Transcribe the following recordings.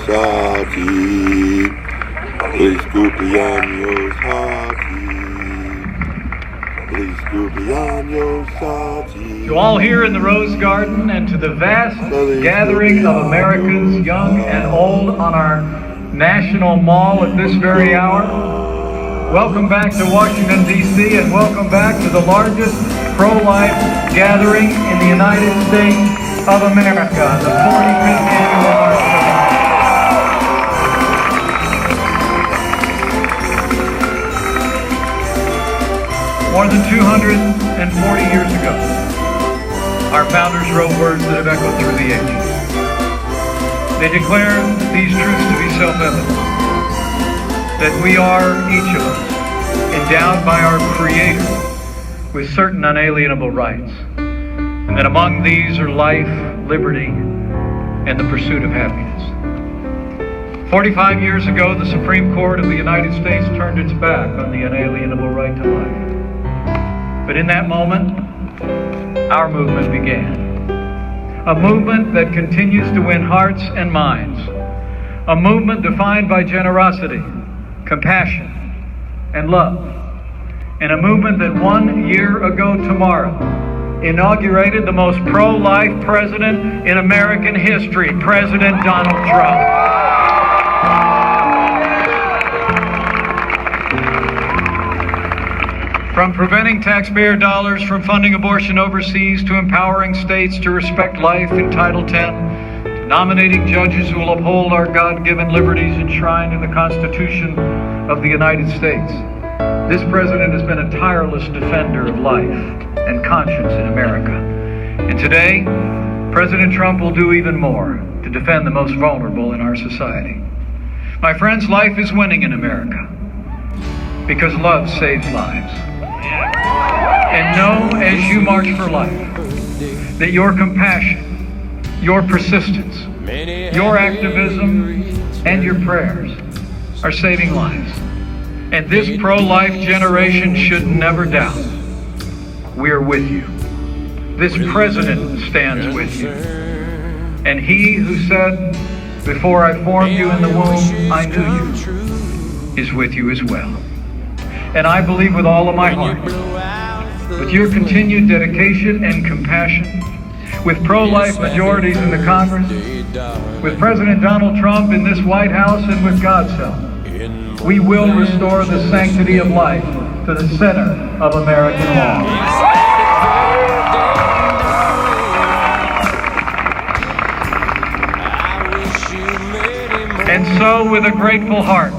Saki, please go beyond your Saki, please go beyond your Saki. To all here in the Rose Garden and to the vast gathering of Americans, young and old, on our National Mall at this very hour, welcome back to Washington, D.C., and welcome back to the largest pro-life gathering in the United States of America, the 45th Annual March for Life. More than 240 years ago, our founders wrote words that have echoed through the ages. They declared these truths to be self-evident, that we are, each of us, endowed by our Creator with certain unalienable rights, and that among these are life, liberty, and the pursuit of happiness. 45 years ago, the Supreme Court of the United States turned its back on the unalienable right to life. But in that moment, our movement began. A movement that continues to win hearts and minds. A movement defined by generosity, compassion, and love. And a movement that 1 year ago tomorrow inaugurated the most pro-life president in American history, President Donald Trump. From preventing taxpayer dollars from funding abortion overseas, to empowering states to respect life in Title X, to nominating judges who will uphold our God-given liberties enshrined in the Constitution of the United States, this president has been a tireless defender of life and conscience in America. And today, President Trump will do even more to defend the most vulnerable in our society. My friends, life is winning in America because love saves lives. And know, as you march for life, that your compassion, your persistence, your activism, and your prayers are saving lives. And this pro-life generation should never doubt, we are with you. This president stands with you. And he who said, before I formed you in the womb, I knew you, is with you as well. And I believe with all of my heart, with your continued dedication and compassion, with pro-life majorities in the Congress, with President Donald Trump in this White House, and with God's help, we will restore the sanctity of life to the center of American law. And so, with a grateful heart,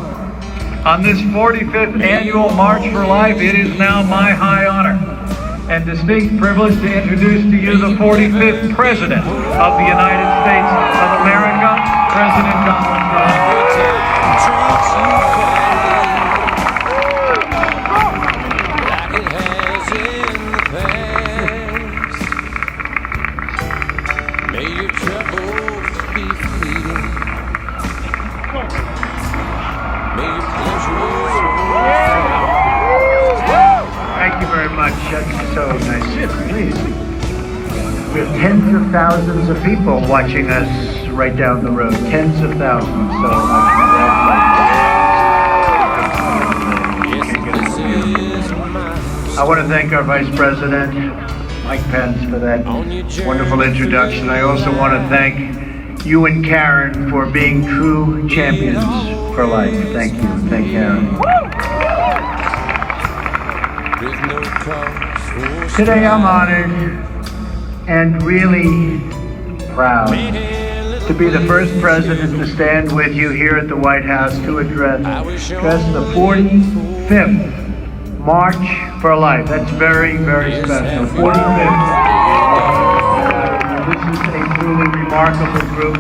on this 45th Annual March for Life, it is now my high honor and distinct privilege to introduce to you the 45th President of the United States of America, President Donald Trump. May your troubles be fleeting. May your pleasures. Thank you very much. That's so nice. We have tens of thousands of people watching us right down the road. Tens of thousands. So I want to thank our Vice President, Mike Pence, for that wonderful introduction. I also want to thank you and Karen for being true champions for life. Thank you. Thank Karen. Today I'm honored and really proud to be the first president to stand with you here at the White House to address the 45th March for Life. That's very, very special. 45th. This is a truly remarkable group.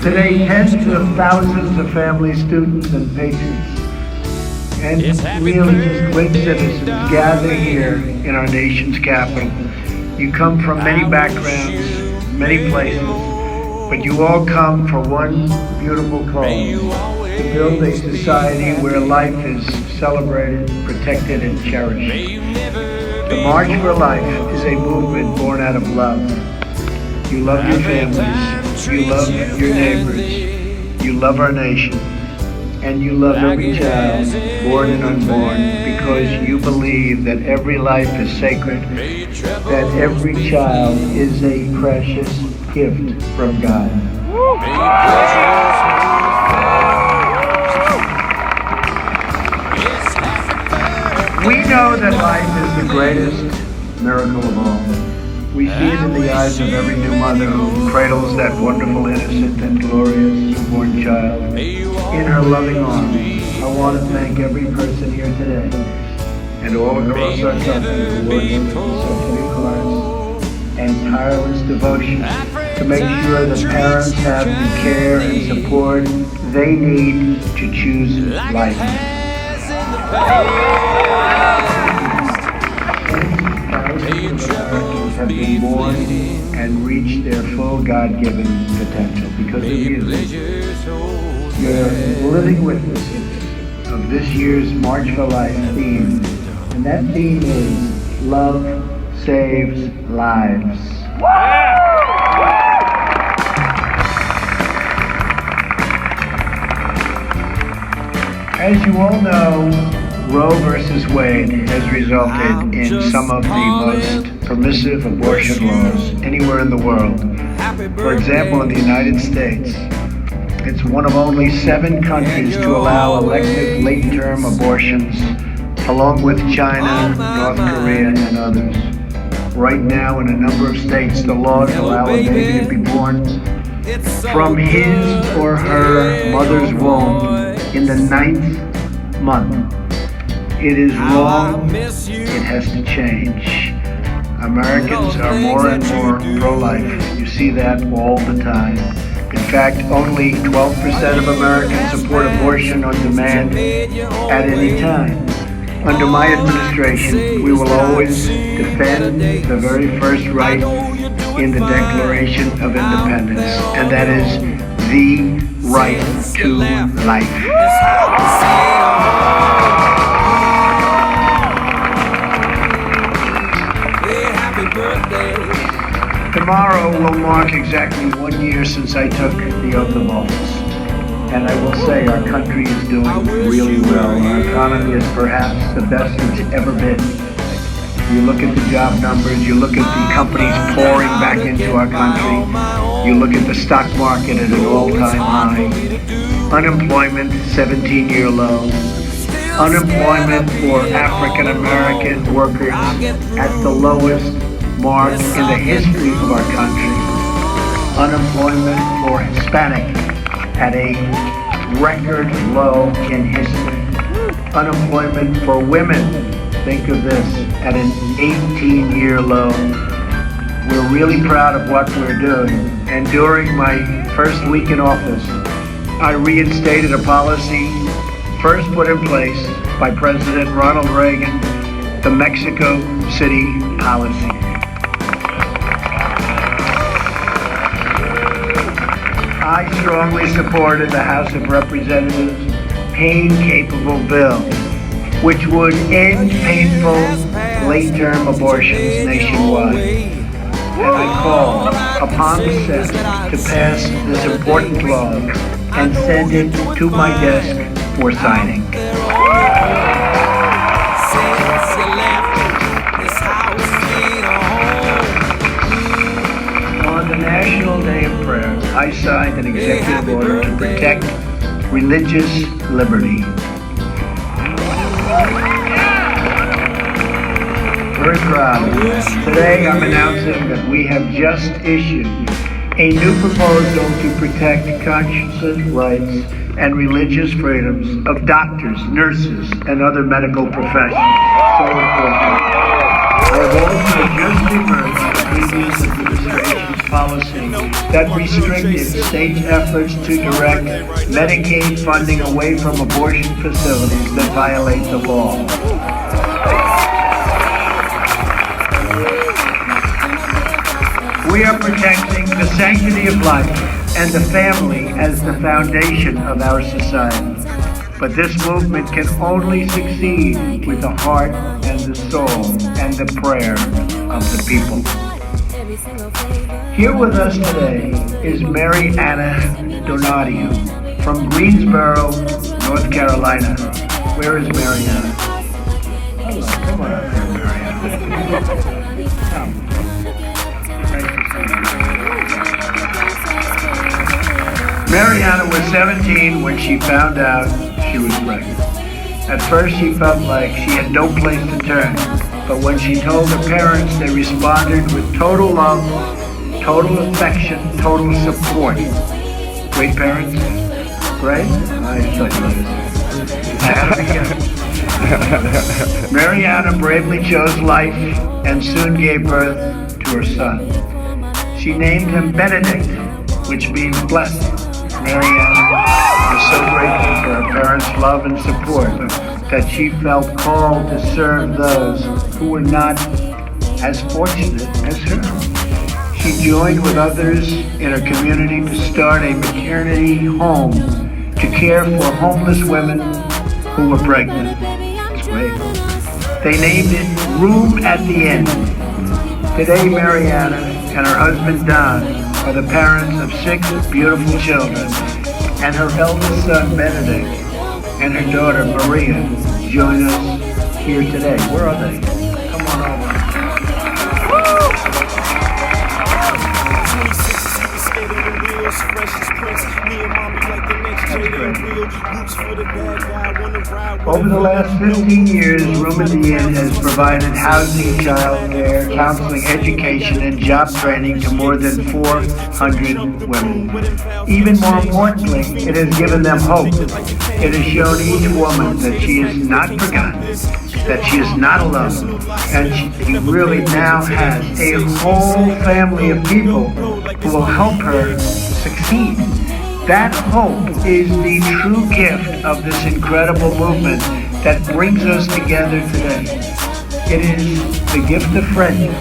Today, tens of thousands of families, students, and patrons, and really just great citizens gather here in our nation's capital. You come from many backgrounds, many places, but you all come for one beautiful cause: to build a society where life is celebrated, protected, and cherished. The March for Life is a movement born out of love. You love your families, you love your neighbors, you love our nation, and you love every child, born and unborn, because you believe that every life is sacred, that every child is a precious gift from God. We know that life is the greatest miracle of all. We see it in the eyes of every new mother who cradles that wonderful, innocent, and glorious newborn child in her loving arms. I want to thank every person here today and all across our country who work in such vigorous and tireless devotion to make sure that parents have the care and support they need to choose life. Have been born and reached their full God-given potential because of you. You're living witnesses of this year's March for Life theme, and that theme is Love Saves Lives. As you all know, Roe versus Wade has resulted in some of the most permissive abortion laws anywhere in the world. For example, in the United States, it's one of only 7 countries to allow elective late-term abortions, along with China, North Korea, and others. Right now, in a number of states, the laws allow a baby to be born from his or her mother's womb in the 9th month. It is wrong. It has to change. Americans are more and more pro-life. You see that all the time. In fact, only 12% of Americans support abortion on demand at any time. Under my administration, we will always defend the very first right in the Declaration of Independence, and that is the right to life. Tomorrow will mark exactly 1 year since I took the oath of office. And I will say our country is doing really well. Our economy is perhaps the best it's ever been. You look at the job numbers, you look at the companies pouring back into our country, you look at the stock market at an all-time high, unemployment 17-year low, unemployment for African American workers at the lowest mark in the history of our country. Unemployment for Hispanic at a record low in history. Unemployment for women, think of this, at an 18-year low. We're really proud of what we're doing. And during my first week in office, I reinstated a policy first put in place by President Ronald Reagan, the Mexico City policy. I strongly supported the House of Representatives' pain-capable bill, which would end painful late-term abortions nationwide. And I call upon the Senate to pass this important law and send it to my desk for signing. On the National Day of Prayer, I signed an executive order to protect religious liberty. Very proud. Today I'm announcing that we have just issued a new proposal to protect conscience rights and religious freedoms of doctors, nurses, and other medical professionals. So important. I have also just reversed the previous administration's policy that restricted states' efforts to direct Medicaid funding away from abortion facilities that violate the law. We are protecting the sanctity of life and the family as the foundation of our society. But this movement can only succeed with the heart and the soul and the prayer of the people. Here with us today is Mary Anna Donadio. from Greensboro, North Carolina. Where is Mariana? Hello, come on up here, Mariana. Mariana was 17 when she found out she was pregnant. At first she felt like she had no place to turn, but when she told her parents, they responded with total love, total affection, total support. Great parents? Great? I thought you were. Mariana bravely chose life and soon gave birth to her son. She named him Benedict, which means blessed. Mariana was so grateful for her parents' love and support that she felt called to serve those who were not as fortunate as her. She joined with others in her community to start a maternity home to care for homeless women who were pregnant. It's great. They named it Room at the End. Today, Mariana and her husband Don are the parents of 6 beautiful children, and her eldest son Benedict and her daughter Maria join us here today. Where are they? Come on over. Over the last 15 years, Room at the Inn has provided housing, child care, counseling, education, and job training to more than 400 women. Even more importantly, it has given them hope. It has shown each woman that she is not forgotten, that she is not alone, and she really now has a whole family of people who will help her succeed. That hope is the true gift of this incredible movement that brings us together today. It is the gift of friendship,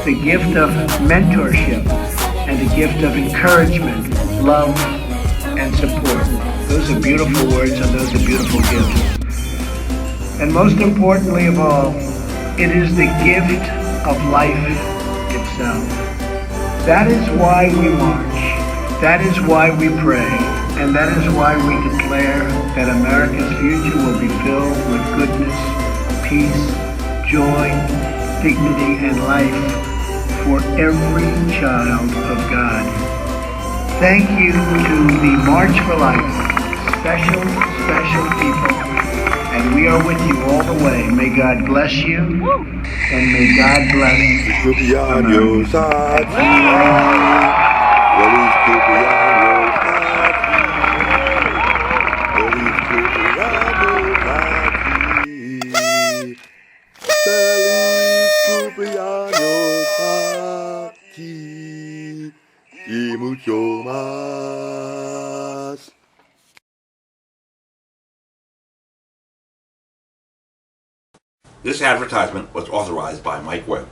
the gift of mentorship, and the gift of encouragement, love, and support. Those are beautiful words and those are beautiful gifts. And most importantly of all, it is the gift of life itself. That is why we march. That is why we pray, and that is why we declare that America's future will be filled with goodness, peace, joy, dignity, and life for every child of God. Thank you to the March for Life, special, special people, and we are with you all the way. May God bless you, and may God bless America. This advertisement was authorized by Mike Webb.